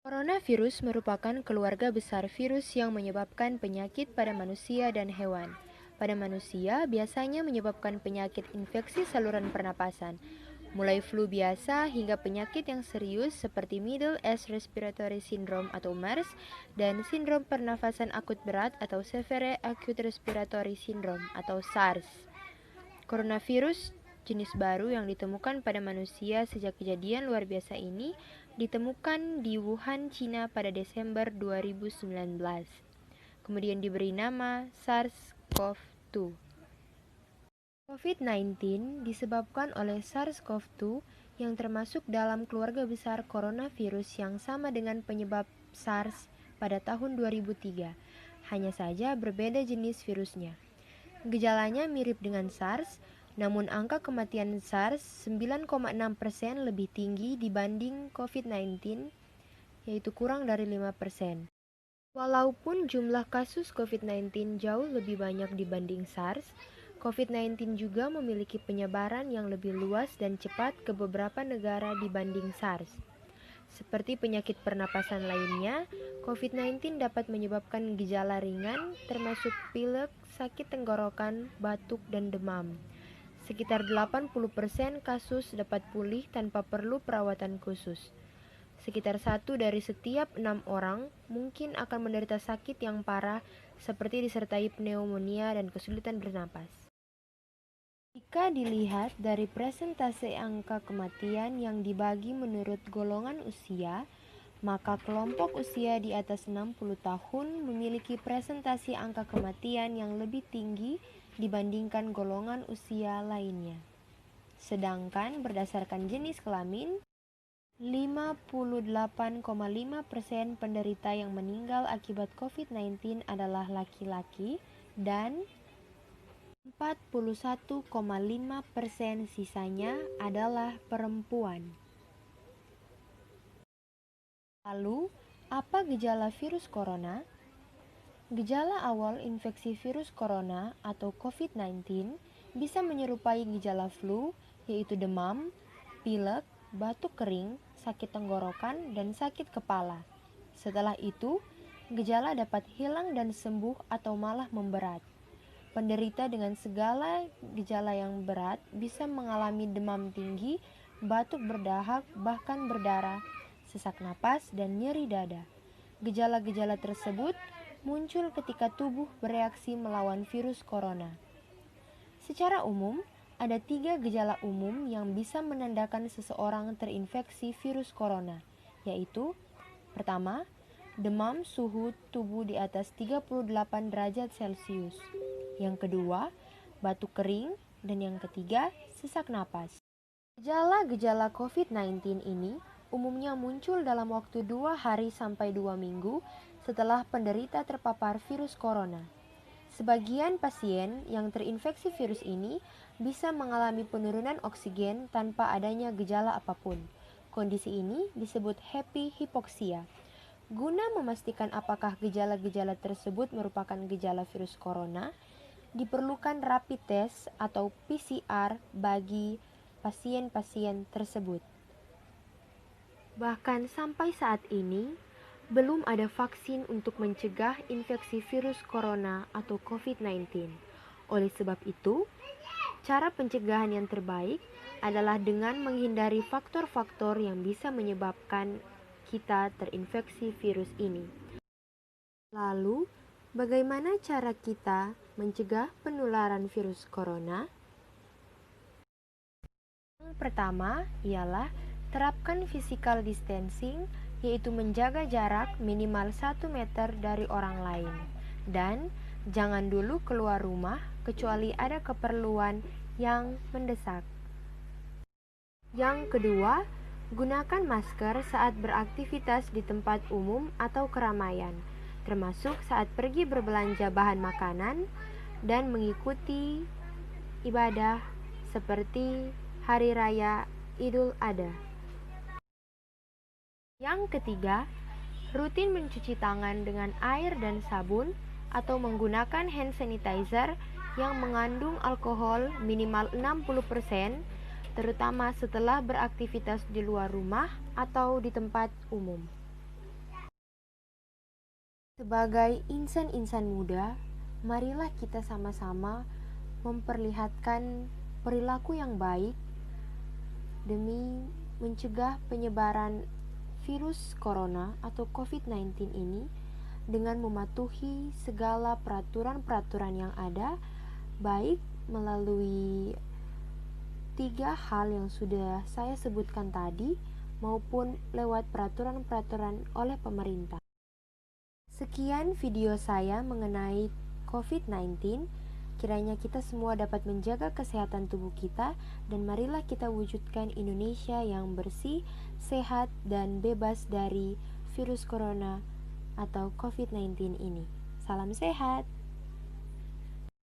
Coronavirus merupakan keluarga besar virus yang menyebabkan penyakit pada manusia dan hewan. Pada manusia, biasanya menyebabkan penyakit infeksi saluran pernapasan, mulai flu biasa hingga penyakit yang serius seperti Middle East Respiratory Syndrome atau MERS dan sindrom pernafasan akut berat atau Severe Acute Respiratory Syndrome atau SARS. Coronavirus jenis baru yang ditemukan pada manusia sejak kejadian luar biasa ini ditemukan di Wuhan, Cina pada Desember 2019. Kemudian diberi nama SARS-CoV-2. COVID-19 disebabkan oleh SARS-CoV-2 yang termasuk dalam keluarga besar coronavirus yang sama dengan penyebab SARS pada tahun 2003. Hanya saja berbeda jenis virusnya. Gejalanya mirip dengan SARS, namun angka kematian SARS 9,6% lebih tinggi dibanding COVID-19, yaitu kurang dari 5%. Walaupun jumlah kasus COVID-19 jauh lebih banyak dibanding SARS, COVID-19 juga memiliki penyebaran yang lebih luas dan cepat ke beberapa negara dibanding SARS. Seperti penyakit pernapasan lainnya, COVID-19 dapat menyebabkan gejala ringan termasuk pilek, sakit tenggorokan, batuk, dan demam. Sekitar 80% kasus dapat pulih tanpa perlu perawatan khusus. Sekitar 1 dari setiap 6 orang mungkin akan menderita sakit yang parah seperti disertai pneumonia dan kesulitan bernapas. Jika dilihat dari presentase angka kematian yang dibagi menurut golongan usia, maka kelompok usia di atas 60 tahun memiliki presentasi angka kematian yang lebih tinggi dibandingkan golongan usia lainnya. Sedangkan berdasarkan jenis kelamin, 58,5% penderita yang meninggal akibat COVID-19 adalah laki-laki dan 41,5% sisanya adalah perempuan. Lalu, apa gejala virus corona? Gejala awal infeksi virus corona atau COVID-19 bisa menyerupai gejala flu, yaitu demam, pilek, batuk kering, sakit tenggorokan, dan sakit kepala. Setelah itu, gejala dapat hilang dan sembuh atau malah memberat. Penderita dengan segala gejala yang berat bisa mengalami demam tinggi, batuk berdahak, bahkan berdarah, sesak napas, dan nyeri dada. Gejala-gejala tersebut muncul ketika tubuh bereaksi melawan virus corona. Secara umum, ada 3 gejala umum yang bisa menandakan seseorang terinfeksi virus corona, yaitu pertama, demam suhu tubuh di atas 38 derajat Celcius. Yang kedua, batuk kering, dan yang ketiga, sesak napas. Gejala-gejala COVID-19 ini umumnya muncul dalam waktu 2 hari sampai 2 minggu setelah penderita terpapar virus corona. Sebagian pasien yang terinfeksi virus ini bisa mengalami penurunan oksigen tanpa adanya gejala apapun. Kondisi ini disebut happy hypoxia. Guna memastikan apakah gejala-gejala tersebut merupakan gejala virus corona, diperlukan rapid test atau PCR bagi pasien-pasien tersebut. Bahkan sampai saat ini, belum ada vaksin untuk mencegah infeksi virus corona atau COVID-19. Oleh sebab itu, cara pencegahan yang terbaik adalah dengan menghindari faktor-faktor yang bisa menyebabkan kita terinfeksi virus ini. Lalu, bagaimana cara kita mencegah penularan virus corona? Yang pertama ialah terapkan physical distancing, yaitu menjaga jarak minimal 1 meter dari orang lain. Dan jangan dulu keluar rumah kecuali ada keperluan yang mendesak. Yang kedua, gunakan masker saat beraktivitas di tempat umum atau keramaian, termasuk saat pergi berbelanja bahan makanan dan mengikuti ibadah seperti Hari Raya Idul Adha. Yang ketiga, rutin mencuci tangan dengan air dan sabun atau menggunakan hand sanitizer yang mengandung alkohol minimal 60%, terutama setelah beraktivitas di luar rumah atau di tempat umum. Sebagai insan-insan muda, marilah kita sama-sama memperlihatkan perilaku yang baik demi mencegah penyebaran virus corona atau COVID-19 ini dengan mematuhi segala peraturan-peraturan yang ada, baik melalui 3 hal yang sudah saya sebutkan tadi maupun lewat peraturan-peraturan oleh pemerintah. Sekian video saya mengenai COVID-19. Kiranya kita semua dapat menjaga kesehatan tubuh kita, dan marilah kita wujudkan Indonesia yang bersih, sehat, dan bebas dari virus corona atau COVID-19 ini. Salam sehat.